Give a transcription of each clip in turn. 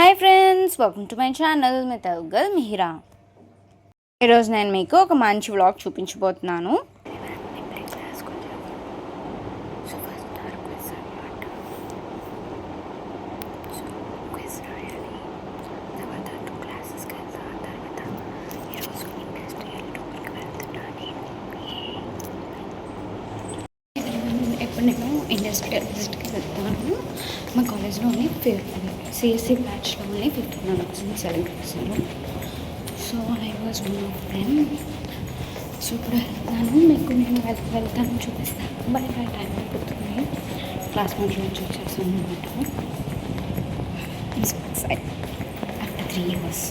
Hi friends, welcome to my channel me Telugu girl Mihira. ఈరోజు నేను మీకు ఒక మంచి వ్లాగ్ చూపించబోతున్నాను. ఎప్పుడు నేను ఇండస్ట్రియల్ విజిట్కి వెళ్తాను. మా కాలేజ్లోని సిఎస్సి బ్యాచ్లోని 15 మెంబర్స్ని సెలెక్ట్ చేశారు. So I was one of them. So ఇప్పుడు వెళ్తాను, మీకు నేను వెళ్తాను చూపిస్తాను. బై టైం అయిపోతుంది, క్లాస్ నుంచి వచ్చేసాను అనమాట. After 3 years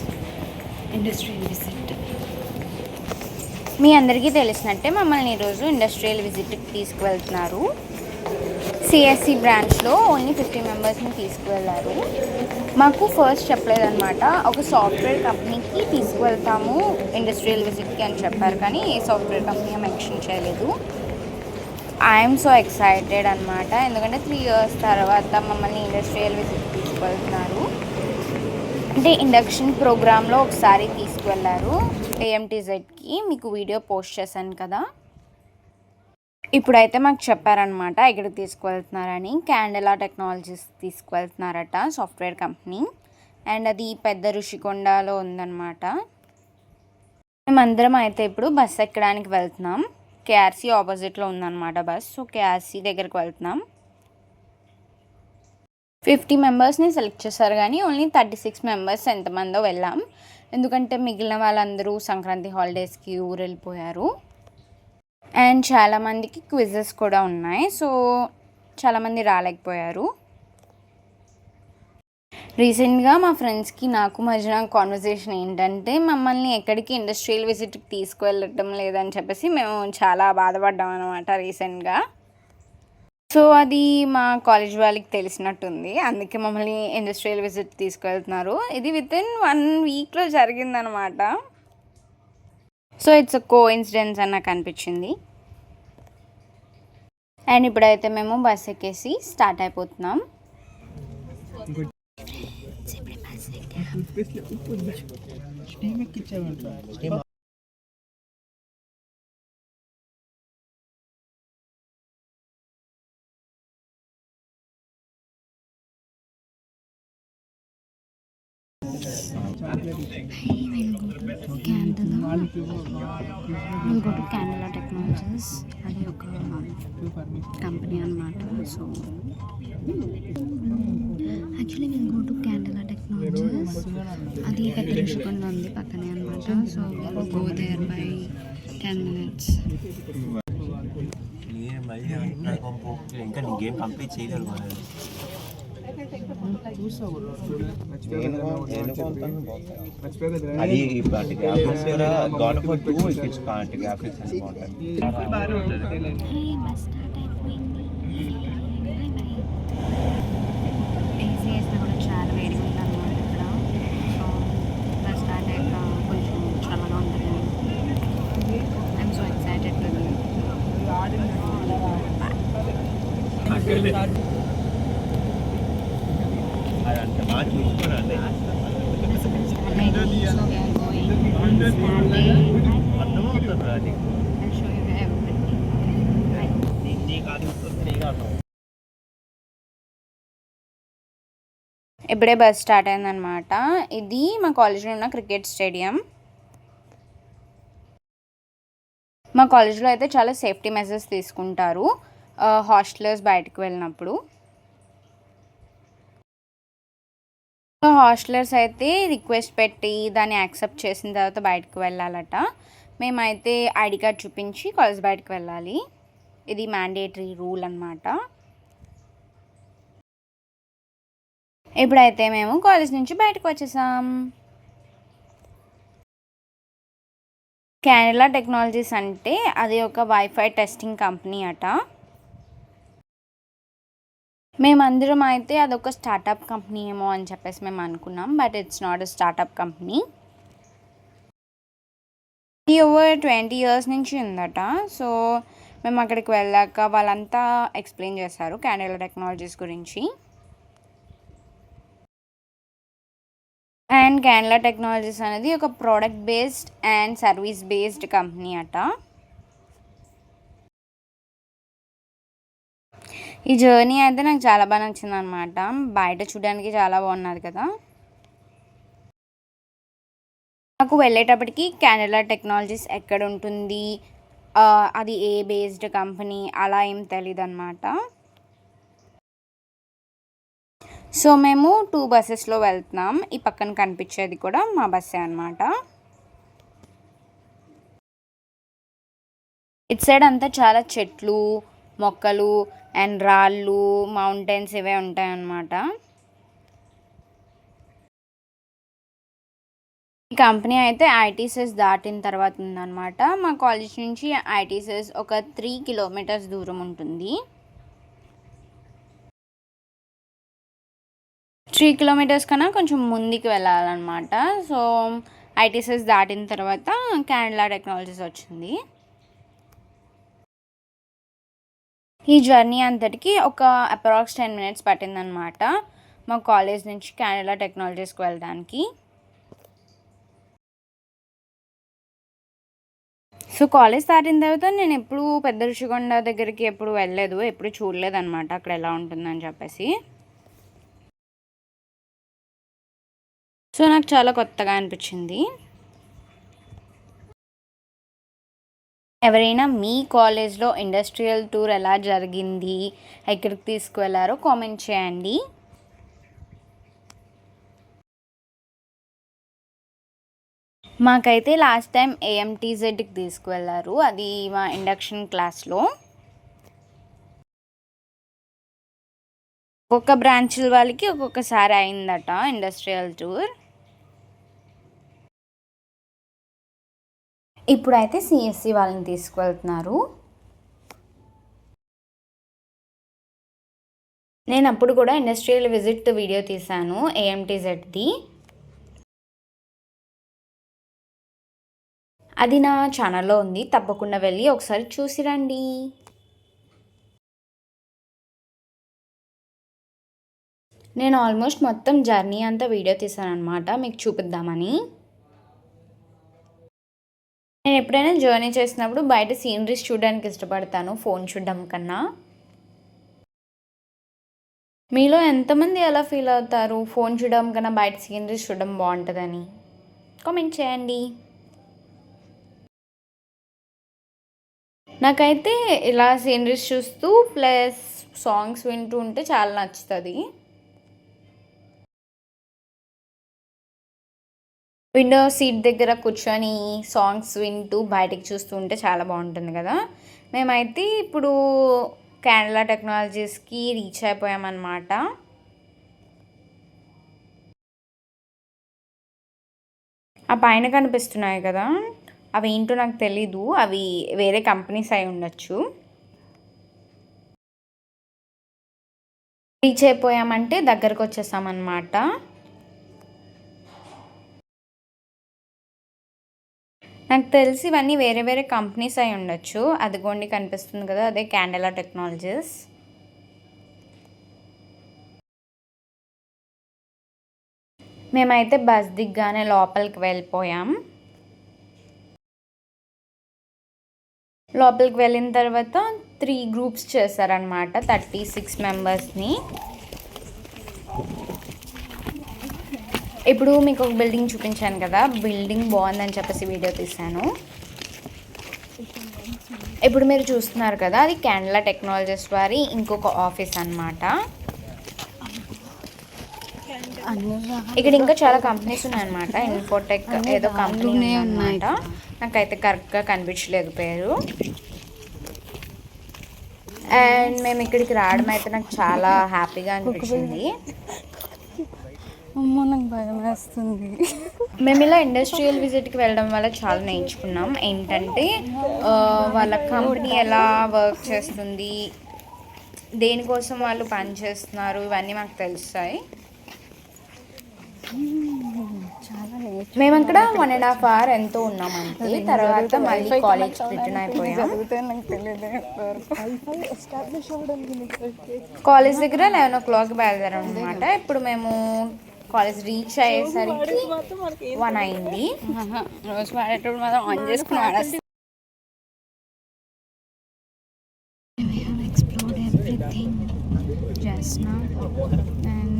industrial visit. మీ అందరికీ తెలిసినట్టే మమ్మల్ని ఈరోజు ఇండస్ట్రియల్ విజిట్కి తీసుకువెళ్తున్నారు. సిఎస్సి బ్రాంచ్లో ఓన్లీ 50 మెంబర్స్ని తీసుకువెళ్ళారు. మాకు ఫస్ట్ చెప్పలేదన్నమాట, ఒక సాఫ్ట్వేర్ కంపెనీకి తీసుకువెళ్తాము ఇండస్ట్రియల్ విజిట్కి అని చెప్పారు, కానీ ఏ సాఫ్ట్వేర్ కంపెనీ మెన్షన్ చేయలేదు. ఐఎమ్ సో ఎక్సైటెడ్ అనమాట, ఎందుకంటే 3 years తర్వాత మమ్మల్ని ఇండస్ట్రియల్ విజిట్కి తీసుకువెళ్తున్నారు. అంటే ఇండక్షన్ ప్రోగ్రాంలో ఒకసారి తీసుకువెళ్ళారు ఏఎంటీజెడ్కి, మీకు వీడియో పోస్ట్ చేశాను కదా. ఇప్పుడైతే మాకు చెప్పారనమాట ఎక్కడికి తీసుకువెళ్తున్నారని. క్యాండెలా టెక్నాలజీస్ తీసుకువెళ్తున్నారట, సాఫ్ట్వేర్ కంపెనీ. అండ్ అది పెద్ద ఋషికొండలో ఉందన్నమాట. మేమందరం అయితే ఇప్పుడు బస్ ఎక్కడానికి వెళ్తున్నాం. కేఆర్సీ ఆపోజిట్లో ఉందన్నమాట బస్. సో కేఆర్సీ దగ్గరికి వెళ్తున్నాం. 50 మెంబర్స్ని సెలెక్ట్ చేశారు, కానీ ఓన్లీ 36 మెంబర్స్ ఎంతమందో వెళ్ళాం. ఎందుకంటే మిగిలిన వాళ్ళందరూ సంక్రాంతి హాలిడేస్కి ఊరు వెళ్ళిపోయారు. అండ్ చాలామందికి క్విజెస్ కూడా ఉన్నాయి, సో చాలామంది రాలేకపోయారు. రీసెంట్గా మా ఫ్రెండ్స్కి నాకు మధ్యన కాన్వర్జేషన్ ఏంటంటే, మమ్మల్ని ఎక్కడికి ఇండస్ట్రియల్ విజిట్కి తీసుకువెళ్ళటం లేదని చెప్పేసి మేము చాలా బాధపడ్డాం అనమాట రీసెంట్గా. సో అది మా కాలేజ్ వాళ్ళకి తెలిసినట్టుంది, అందుకే మమ్మల్ని ఇండస్ట్రియల్ విజిట్ తీసుకువెళ్తున్నారు. ఇది వితిన్ 1 weekలో జరిగిందనమాట. సో ఇట్స్ అ కోఇన్సిడెన్స్ అని నాకు అనిపించింది. అండ్ ఇప్పుడైతే మేము బస్ ఎక్కేసి స్టార్ట్ అయిపోతున్నాం. We'll go to Candela Technologies. అది ఒక కంపెనీ అనమాట. So actually will go to Candela Technologies. అది పెద్ద ఋషికొండ ఉంది పక్కనే అనమాట. So will go there by 10 minutes. ఇంకా నీ గేమ్ కంప్లీట్ చేయలేదు. అది గ్రాఫిక్స్ కూడా God of war 2 it's graphics చాలా వేడిగా ఉందన్నమాట ఇక్కడ. సో బస్ స్టార్ట్ అయ్యాక కొంచెం చల్లగా ఉంటుంది. I'm so excited. అదంతా బాగా చూసుకోనండి. ఇప్పుడే బస్ స్టార్ట్ అయిందనమాట. ఇది మా కాలేజ్లో ఉన్న క్రికెట్ స్టేడియం. మా కాలేజ్లో అయితే చాలా సేఫ్టీ మెజర్స్ తీసుకుంటారు హాస్టలర్స్ బయటకు వెళ్ళినప్పుడు. హాస్టలర్స్ అయితే రిక్వెస్ట్ పెట్టి దాన్ని యాక్సెప్ట్ చేసిన తర్వాత బయటకు వెళ్ళాలట. మేమైతే ఐడి కార్డ్ చూపించి కాలేజ్ బయటకు వెళ్ళాలి. ఇది మ్యాండేటరీ రూల్ అనమాట. ఇప్పుడైతే మేము కాలేజ్ నుంచి బయటకు వచ్చేసాం. క్యాండెలా టెక్నాలజీస్ అంటే అది ఒక వైఫై టెస్టింగ్ కంపెనీ అట. మేమందరం అయితే అదొక స్టార్టప్ కంపెనీ ఏమో అని చెప్పేసి మేము అనుకున్నాం, but it's not a startup company. ఇది ఓవర్ 20 years నుంచి ఉందట. సో మేము అక్కడికి వెళ్ళాక వాళ్ళంతా ఎక్స్ప్లెయిన్ చేశారు క్యాండెలా టెక్నాలజీస్ గురించి. అండ్ క్యాన్లా టెక్నాలజీస్ అనేది ఒక product based and service based company అట. ఈ జర్నీ అయితే నాకు చాలా బాగా నచ్చింది అనమాట. బయట చూడడానికి చాలా బాగున్నది కదా. నాకు వెళ్ళేటప్పటికి క్యాన్లా టెక్నాలజీస్ ఎక్కడ ఉంటుంది, అది ఏ బేస్డ్ కంపెనీ అలా ఏం తెలియదు అనమాట. సో మేము 2 బస్సెస్లో వెళ్తున్నాం. ఈ పక్కన కనిపించేది కూడా మా బస్సే అనమాట. ఇటు సైడ్ అంతా చాలా చెట్లు, మొక్కలు అండ్ రాళ్ళు, మౌంటైన్స్ ఇవే ఉంటాయన్నమాట. ఈ కంపెనీ అయితే ఐటీసెస్ దాటిన తర్వాత ఉందన్నమాట. మా కాలేజ్ నుంచి ఐటీసెస్ ఒక 3 కిలోమీటర్స్ దూరం ఉంటుంది. 3 కిలోమీటర్స్ కన్నా కొంచెం ముందుకు వెళ్ళాలన్నమాట. సో ఐటీసెస్ దాటిన తర్వాత క్యాన్లా టెక్నాలజీస్ వచ్చింది. ఈ జర్నీ అంతటికి ఒక అప్రాక్స్ 10 మినిట్స్ పట్టిందనమాట మా కాలేజ్ నుంచి క్యాన్లా టెక్నాలజీస్కి వెళ్ళడానికి. సో కాలేజ్ దాటిన తర్వాత నేను ఎప్పుడు పెద్ద ఋషికొండ దగ్గరికి ఎప్పుడు వెళ్ళలేదు, ఎప్పుడు చూడలేదు అనమాట అక్కడ ఎలా ఉంటుందని చెప్పేసి. సో నాకు చాలా కొత్తగా అనిపించింది. ఎవరైనా మీ కాలేజ్లో ఇండస్ట్రియల్ టూర్ ఎలా జరిగింది, ఎక్కడికి తీసుకువెళ్ళారో కామెంట్ చేయండి. మాకైతే లాస్ట్ టైం ఏఎంటీజెడ్కి తీసుకువెళ్ళారు, అది మా ఇండక్షన్ క్లాస్లో. ఒక్కొక్క బ్రాంచ్ల వాళ్ళకి ఒక్కొక్కసారి అయిందట ఇండస్ట్రియల్ టూర్. ఇప్పుడైతే సిఎస్సి వాళ్ళని తీసుకువెళ్తున్నారు. నేను అప్పుడు కూడా ఇండస్ట్రియల్ విజిట్ వీడియో తీశాను ఏఎంటీజెడ్ది. అది నా ఛానల్లో ఉంది, తప్పకుండా వెళ్ళి ఒకసారి చూసి రండి. నేను ఆల్మోస్ట్ మొత్తం జర్నీ అంతా వీడియో తీసాను అనమాట, మీకు చూపిద్దామని. నేను ఎప్పుడైనా జర్నీ చేసినప్పుడు బయట సీనరీస్ చూడడానికి ఇష్టపడతాను ఫోన్ చూడడం కన్నా. మీలో ఎంతమంది ఎలా ఫీల్ అవుతారు ఫోన్ చూడడం కన్నా బయట సీనరీస్ చూడడం బాగుంటుందని కామెంట్ చేయండి. నాకైతే ఇలా సీనరీస్ చూస్తూ ప్లస్ సాంగ్స్ వింటూ ఉంటే చాలా నచ్చుతుంది. విండో సీట్ దగ్గర కూర్చొని సాంగ్స్ వింటూ బయటికి చూస్తూ ఉంటే చాలా బాగుంటుంది కదా. మేమైతే ఇప్పుడు క్యాన్లా టెక్నాలజీస్కి రీచ్ అయిపోయామన్నమాట. ఆ పైన కనిపిస్తున్నాయి కదా, అవి ఏంటో నాకు తెలీదు, అవి వేరే కంపెనీస్ అయి ఉండొచ్చు. రీచ్ అయిపోయామంటే దగ్గరకు వచ్చేసామన్నమాట. నాకు తెలిసి ఇవన్నీ వేరే వేరే కంపెనీస్ అయి ఉండొచ్చు. అదిగోండి కనిపిస్తుంది కదా, అదే క్యాన్లా టెక్నాలజీస్. మేమైతే బస్ దిగ్గానే లోపలికి వెళ్ళిపోయాం. లోపలికి వెళ్ళిన తర్వాత 3 గ్రూప్స్ చేశారనమాట, 36 మెంబర్స్ని. ఇప్పుడు మీకు ఒక బిల్డింగ్ చూపించాను కదా, బిల్డింగ్ బాగుందని చెప్పేసి వీడియో తీశాను. ఇప్పుడు మీరు చూస్తున్నారు కదా, అది క్యాన్లా టెక్నాలజీస్ వారి ఇంకొక ఆఫీస్ అనమాట. ఇక్కడ ఇంకా చాలా కంపెనీస్ ఉన్నాయన్నమాట. ఇన్ఫోటెక్ ఏదో కంపెనీ ఉందన్నమాట, నాకైతే కరెక్ట్గా కనిపించలేదు పేరు. అండ్ మేము ఇక్కడికి రావడం అయితే నాకు చాలా హ్యాపీగా అనిపించింది. నాకు భయం వేస్తుంది. మేము ఇలా ఇండస్ట్రియల్ విజిట్కి వెళ్ళడం వల్ల చాలా నేర్చుకున్నాం. ఏంటంటే వాళ్ళ కంపెనీ ఎలా వర్క్ చేస్తుంది, దేనికోసం వాళ్ళు పని చేస్తున్నారు, ఇవన్నీ మాకు తెలుస్తాయి. మేము అక్కడ 1.5 hours ఎంతో ఉన్నామంటే, తర్వాత మళ్ళీ కాలేజ్ రిటర్న్ అయిపోయాం. కాలేజ్ దగ్గర 11 o'clock బయలుదేరాం అనమాట. ఇప్పుడు మేము కాలేజ్ రీచ్ అయ్యేసరికి 1 అయింది. రోజు వాడేటప్పుడు మాత్రం ఆన్ చేసుకుని వాడేస్తాం. We have explored everything just now and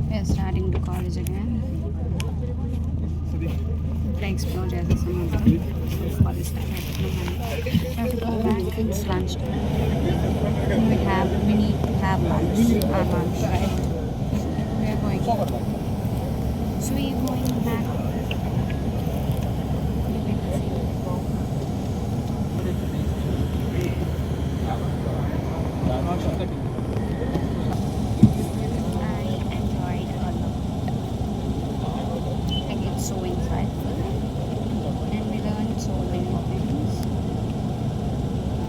we are starting to college again. ఇప్పుడు ఎక్స్ప్లోర్ చేసేసాం మొత్తం. సో కాలేజ్ స్టార్ట్ అవుతున్నాం. We have to go back. It's lunch time. We need to have lunch. Our lunch, right? We are going. So we are going back. I enjoyed a lot. I think it's so insightful and we learned so many things.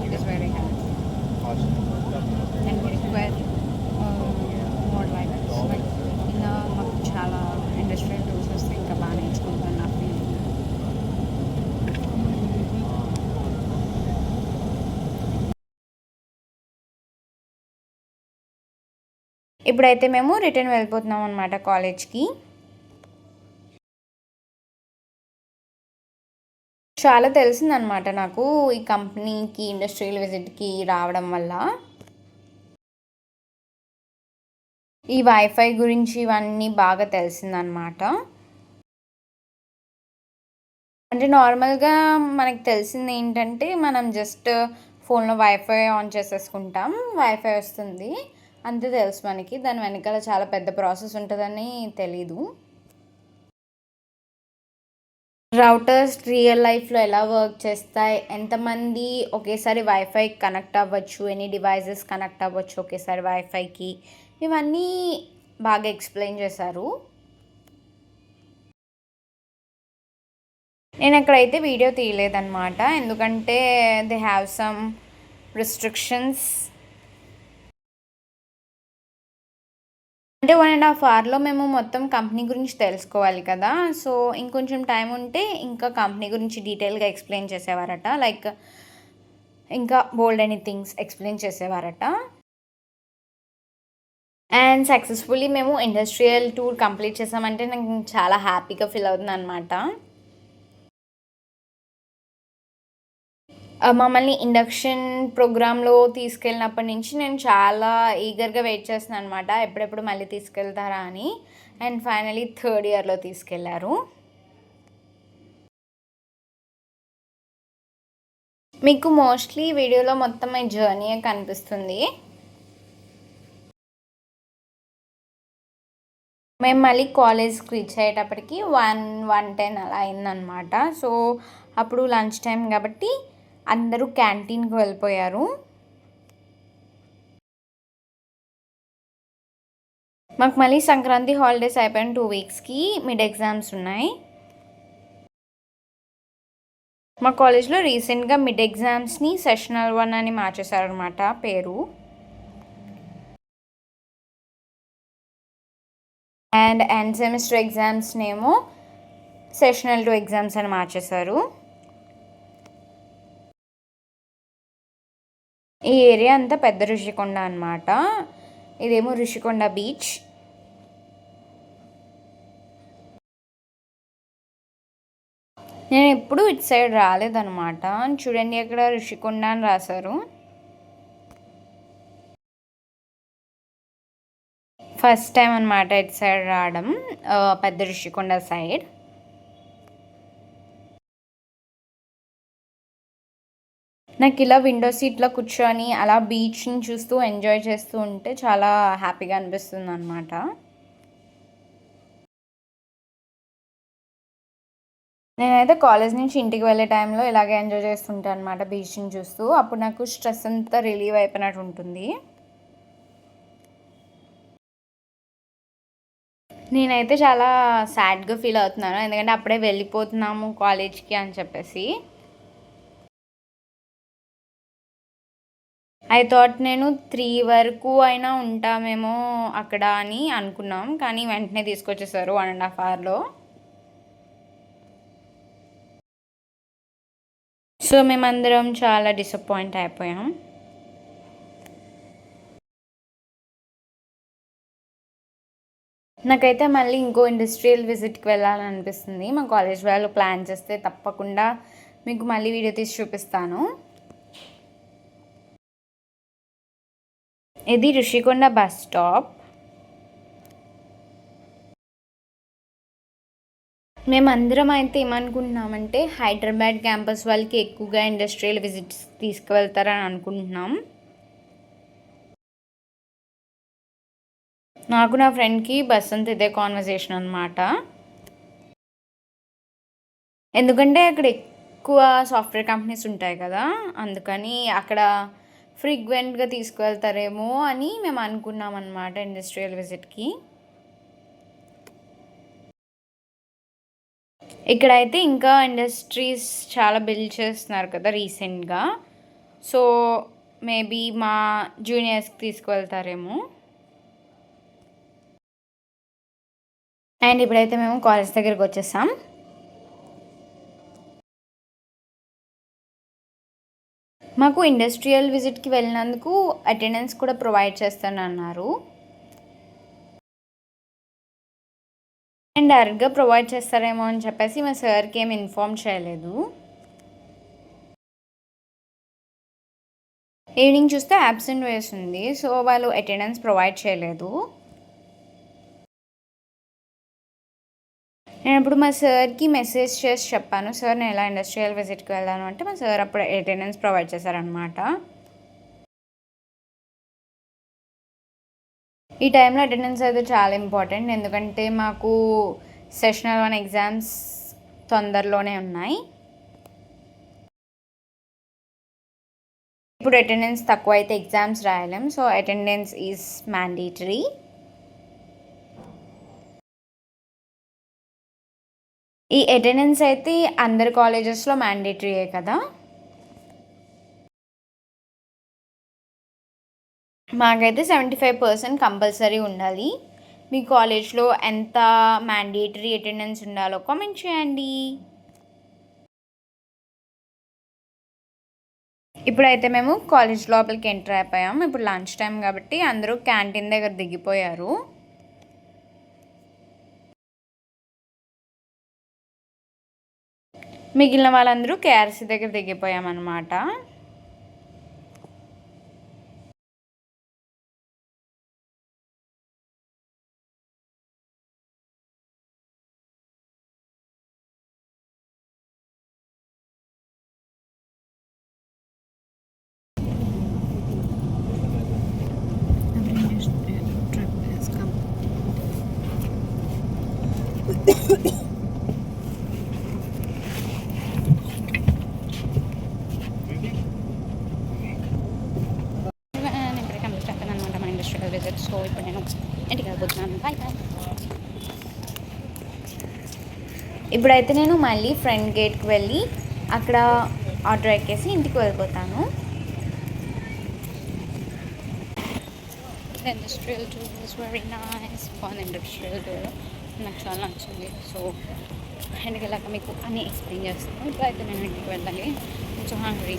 It is very helpful and we require more like this. Like ఇలా మాకు చాలా industrial tours వస్తే ఇంకా బాగా నేర్చుకుంటాను నా feeling. ఇప్పుడైతే మేము రిటర్న్ వెళ్ళిపోతున్నాం అనమాట కాలేజ్కి. చాలా తెలిసిందనమాట నాకు ఈ కంపెనీకి ఇండస్ట్రియల్ విజిట్కి రావడం వల్ల. ఈ వైఫై గురించి ఇవన్నీ బాగా తెలిసిందనమాట. అంటే నార్మల్గా మనకు తెలిసింది ఏంటంటే మనం జస్ట్ ఫోన్లో వైఫై ఆన్ చేసేసుకుంటాం, వైఫై వస్తుంది అంతే తెలుసు మనకి. దాని వెనకాల చాలా పెద్ద ప్రాసెస్ ఉంటుందని తెలీదు. రౌటర్స్ రియల్ లైఫ్లో ఎలా వర్క్ చేస్తాయి, ఎంతమంది ఒకేసారి వైఫై కనెక్ట్ అవ్వచ్చు, ఎన్ని డివైజెస్ కనెక్ట్ అవ్వచ్చు ఒకేసారి వైఫైకి, ఇవన్నీ బాగా ఎక్స్ప్లెయిన్ చేశారు. నేను ఎక్కడైతే వీడియో తీయలేదన్నమాట, ఎందుకంటే దే హ్యావ్ సమ్ రిస్ట్రిక్షన్స్. అంటే 1.5 అవర్లో మేము మొత్తం కంపెనీ గురించి తెలుసుకోవాలి కదా. సో ఇంకొంచెం టైం ఉంటే ఇంకా కంపెనీ గురించి డీటెయిల్గా ఎక్స్ప్లెయిన్ చేసేవారట. లైక్ ఇంకా బోల్డ్ ఎనీ థింగ్స్ ఎక్స్ప్లెయిన్ చేసేవారట. అండ్ సక్సెస్ఫుల్లీ మేము ఇండస్ట్రియల్ టూర్ కంప్లీట్ చేసామంటే నాకు చాలా హ్యాపీగా ఫీల్ అవుతుంది అనమాట. మమ్మల్ని ఇండక్షన్ ప్రోగ్రాంలో తీసుకెళ్ళినప్పటి నుంచి నేను చాలా ఈగర్గా వెయిట్ చేస్తున్నాను అనమాట, ఎప్పుడెప్పుడు మళ్ళీ తీసుకెళ్తారా అని. అండ్ ఫైనలీ 3rd ఇయర్లో తీసుకెళ్లారు. మీకు మోస్ట్లీ వీడియోలో మొత్తం ఈ జర్నీయే కనిపిస్తుంది. మేము మళ్ళీ కాలేజ్కి రీచ్ అయ్యేటప్పటికి 1:10 అలా అయిందనమాట. సో అప్పుడు లంచ్ టైం కాబట్టి అందరూ క్యాంటీన్కి వెళ్ళిపోయారు. మాకు మళ్ళీ సంక్రాంతి హాలిడేస్ అయిపోయిన 2 వీక్స్కి మిడ్ ఎగ్జామ్స్ ఉన్నాయి. మా కాలేజ్లో రీసెంట్గా మిడ్ ఎగ్జామ్స్ని సెషనల్ 1 అని మార్చేశారనమాట పేరు. అండ్ ఎండ్ సెమిస్టర్ ఎగ్జామ్స్నేమో సెషనల్ 2 ఎగ్జామ్స్ అని మార్చేశారు. ఈ ఏరియా అంతా పెద్ద ఋషికొండ అనమాట. ఇదేమో ఋషికొండ బీచ్. నేను ఎప్పుడు ఇటు సైడ్ రాలేదనమాట. చూడండి అక్కడ ఋషికొండ అని రాశారు. ఫస్ట్ టైం అనమాట ఇటు సైడ్ రావడం, పెద్ద ఋషికొండ సైడ్. నాకు ఇలా విండో సీట్లో కూర్చొని అలా బీచ్ని చూస్తూ ఎంజాయ్ చేస్తూ ఉంటే చాలా హ్యాపీగా అనిపిస్తుంది అనమాట. నేనైతే కాలేజ్ నుంచి ఇంటికి వెళ్ళే టైంలో ఇలాగే ఎంజాయ్ చేస్తుంటాను అనమాట, బీచ్ని చూస్తూ. అప్పుడు నాకు స్ట్రెస్ అంతా రిలీవ్ అయిపోయినట్టు ఉంటుంది. నేనైతే చాలా సాడ్గా ఫీల్ అవుతున్నాను, ఎందుకంటే అప్పుడే వెళ్ళిపోతున్నాము కాలేజ్కి అని చెప్పేసి. ఐ థాట్ నేను 3 వరకు అయినా ఉంటామేమో అక్కడ అని అనుకున్నాం, కానీ వెంటనే తీసుకొచ్చేసారు 1.5 అవర్లో. సో మేమందరం చాలా డిసప్పాయింట్ అయిపోయాం. నాకైతే మళ్ళీ ఇంకో ఇండస్ట్రియల్ విజిట్కి వెళ్ళాలనిపిస్తుంది. మా కాలేజ్ వాళ్ళు ప్లాన్ చేస్తే తప్పకుండా మీకు మళ్ళీ వీడియో తీసి చూపిస్తాను. ఇది ఋషికొండ బస్ స్టాప్. మేమందరం అయితే ఏమనుకుంటున్నామంటే హైదరాబాద్ క్యాంపస్ వాళ్ళకి ఎక్కువగా ఇండస్ట్రియల్ విజిట్స్ తీసుకువెళ్తారని అనుకుంటున్నాం. నాకు నా ఫ్రెండ్కి బస్ అంతా ఇదే కాన్వర్జేషన్ అనమాట. ఎందుకంటే అక్కడ ఎక్కువ సాఫ్ట్వేర్ కంపెనీస్ ఉంటాయి కదా, అందుకని అక్కడ ఫ్రీక్వెంట్గా తీసుకువెళ్తారేమో అని మేము అనుకున్నాం అనమాట ఇండస్ట్రియల్ విజిట్కి. ఇక్కడైతే ఇంకా ఇండస్ట్రీస్ చాలా బిల్డ్ చేస్తున్నారు కదా రీసెంట్గా, సో మేబీ మా జూనియర్స్కి తీసుకువెళ్తారేమో. అండ్ ఇప్పుడైతే మేము కాలేజ్ దగ్గరికి వచ్చేసాం. మాకు ఇండస్ట్రియల్ విజిట్కి వెళ్ళినందుకు అటెండెన్స్ కూడా ప్రొవైడ్ చేస్తానన్నారు. అండ్ డైరెక్ట్గా ప్రొవైడ్ చేస్తారేమో అని చెప్పేసి మా సార్కి ఏమి ఇన్ఫార్మ్ చేయలేదు. ఈవినింగ్ చూస్తే యాబ్సెంట్ వేసింది, సో వాళ్ళు అటెండెన్స్ ప్రొవైడ్ చేయలేదు. నేను ఇప్పుడు మా సార్కి మెసేజ్ చేసి చెప్పాను, సార్ నేను ఎలా ఇండస్ట్రియల్ విజిట్కి వెళ్ళాను అంటే మా సార్ అప్పుడు అటెండెన్స్ ప్రొవైడ్ చేశారనమాట. ఈ టైంలో అటెండెన్స్ అయితే చాలా ఇంపార్టెంట్, ఎందుకంటే మాకు సెషనల్ 1 ఎగ్జామ్స్ తొందరలోనే ఉన్నాయి. ఇప్పుడు అటెండెన్స్ తక్కువ అయితే ఎగ్జామ్స్ రాయలేం, సో అటెండెన్స్ ఈజ్ మ్యాండేటరీ. ఈ అటెండెన్స్ అయితే అందరి కాలేజెస్లో మ్యాండేటరీయే కదా. మాకైతే 75% కంపల్సరీ ఉండాలి. మీ కాలేజ్లో ఎంత మ్యాండేటరీ అటెండెన్స్ ఉండాలో కామెంట్ చేయండి. ఇప్పుడైతే మేము కాలేజ్ లోపలికి ఎంటర్ అయిపోయాం. ఇప్పుడు లంచ్ టైం కాబట్టి అందరూ క్యాంటీన్ దగ్గర దిగిపోయారు. మిగిలిన వాళ్ళందరూ కేఆర్సీ దగ్గర దిగిపోయామన్నమాట. విజిట్, సో ఇప్పుడు నేను ఇంటికి వెళ్ళిపోతున్నాను. Bye bye. ఇప్పుడైతే నేను మళ్ళీ ఫ్రంట్ గేట్కి వెళ్ళి అక్కడ ఆటో ఎక్కేసి ఇంటికి వెళ్ళిపోతాను. Industrial tour is very nice. Fun industrial tour నాకు చాలా నచ్చింది. సో ఇంటికి వెళ్ళాక మీకు అన్నీ ఎక్స్ప్లెయిన్ చేస్తాను. ఇప్పుడైతే నేను ఇంటికి వెళ్ళాలి, కొంచెం హంగ్రీ.